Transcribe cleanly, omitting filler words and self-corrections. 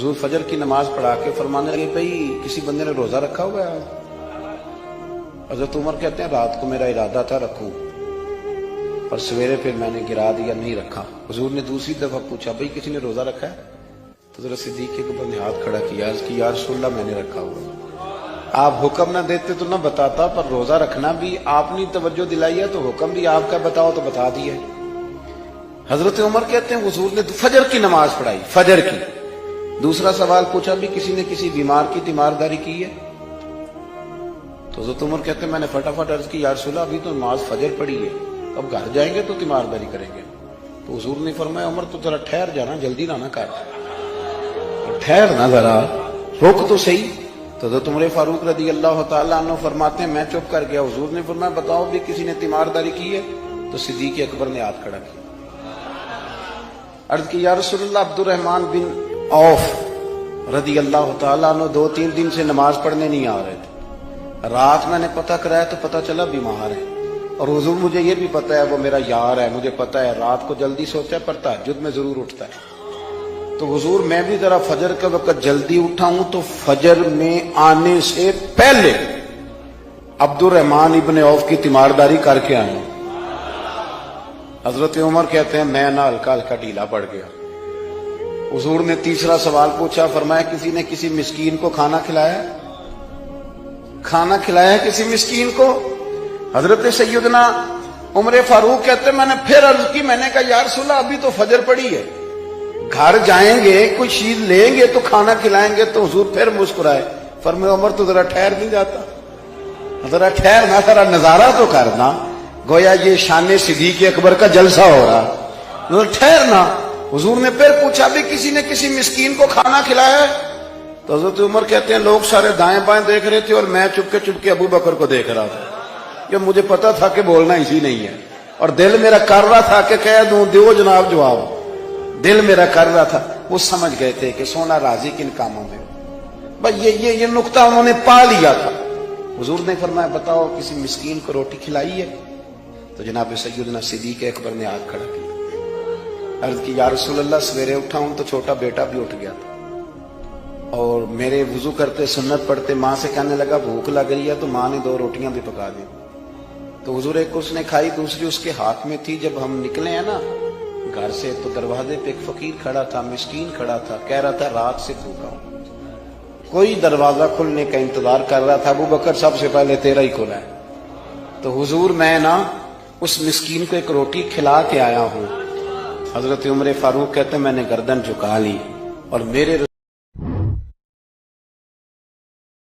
हुजूर फजर की नमाज पढ़ा के फरमाने लगे, भाई किसी बंदे ने रोजा रखा हुआ है? हजरत उमर कहते हैं रात को मेरा इरादा था रखूं, और सवेरे फिर मैंने गिरा दिया, नहीं रखा। हुजूर ने दूसरी दफा पूछा, भाई किसी ने रोजा रखा है? तो जरा सिद्दीक के ऊपर ने हाथ खड़ा किया कि या रसूलल्लाह मैंने रखा हुआ। आप हुक्म ना देते तो ना बताता, पर रोजा रखना भी आपने तवज्जो दिलाई है तो हुक्म भी आपका बताओ तो बता दिया। हजरत उमर कहते हैं हुजूर ने फजर की नमाज पढ़ाई, फजर की। दूसरा सवाल पूछा, भी किसी ने किसी बीमार की तीमारदारी की है? तो हजरत उमर कहते हैं मैंने फटाफट अर्ज की, या रसूलल्लाह अभी तो नमाज फजर पढ़ी है, अब घर जाएंगे तो तीमारदारी करेंगे। तो हुजूर ने फरमाया, उमर तो जरा ठहर जाना, जल्दी ना कर, ठहर ना जरा, रोक तो सही। तो हजरत उमर फारूक रदी अल्लाह तआला अन्हु फरमाते हैं मैं चुप कर गया। हुजूर ने फरमाया बताओ भी किसी ने तीमारदारी की है? तो सिद्दीक अकबर ने हाथ खड़ा किया, अर्ज की या रसूलल्लाह अब्दुर्रहमान बिन औफ रदी अल्लाह तआला अन्हु 2-3 दिन से नमाज पढ़ने नहीं आ रहे थे। रात मैंने पता कराया तो पता चला बीमार है, और हुजूर मुझे ये भी पता है वो मेरा यार है, मुझे पता है रात को जल्दी सोता है पर तहज्जुद में जरूर उठता है। तो हुजूर मैं भी जरा फजर के वक्त जल्दी उठा हूं, तो फजर में आने से पहले अब्दुर्रहमान इब्न औफ की तीमारदारी करके आया हूं। हजरत उमर कहते हैं मैं ना हल्का हल्का ढीला पड़ गया। हुजूर ने तीसरा सवाल पूछा, फरमाया किसी ने किसी मिस्कीन को खाना खिलाया? खाना खिलाया किसी मिस्कीन को? हजरत सैयदना उमर फारूक कहते हैं मैंने फिर अर्ज की, मैंने कहा या रसूलल्लाह अभी तो फजर पड़ी है, घर जाएंगे कोई चीज लेंगे तो खाना खिलाएंगे। तो हुजूर फिर मुस्कुराए, फरमाया उमर तो जरा ठहर नहीं जाता, जरा ठहर ना, जरा नजारा तो करना, गोया ये शान सिद्दीक अकबर का जलसा हो रहा, ठहर ना। हुजूर ने फिर पूछा भी किसी ने किसी मिस्कीन को खाना खिलाया है? तो हजरत उमर कहते हैं लोग सारे दाएं बाएं देख रहे थे और मैं चुपके चुपके अबू बकर को देख रहा था, कि मुझे पता था कि बोलना इसी नहीं है, और दिल मेरा कर रहा था कि कह दूं दो जनाब जवाब, दिल मेरा कर रहा था। वो समझ गए थे कि सोना राजी किन कामों में, बस ये नुक्ता उन्होंने पा लिया था। हुजूर ने फरमाया बताओ किसी मिस्कीन को रोटी खिलाई है? तो जनाब सैयदना सिद्दीक अकबर ने हाथ खड़ा किया, अर्ज की या रसूलल्लाह सवेरे उठा हूं तो छोटा बेटा भी उठ गया था, और मेरे वुजू करते सुन्नत पढ़ते माँ से कहने लगा भूख लग रही है, तो माँ ने 2 रोटियां भी पका दी। तो हुजूर एक उसने खाई, दूसरी उसके हाथ में थी। जब हम निकले हैं ना घर से, तो दरवाजे पे एक फकीर खड़ा था, मिस्कीन खड़ा था, कह रहा था रात से भूखा हूं, कोई दरवाजा खुलने का इंतजार कर रहा था। अबू बकर सबसे पहले तेरा ही खुला है। तो हुजूर मैं ना उस मिस्कीन को एक रोटी खिला के आया हूं। हजरत उमर फारूक कहते मैंने गर्दन झुका ली और मेरे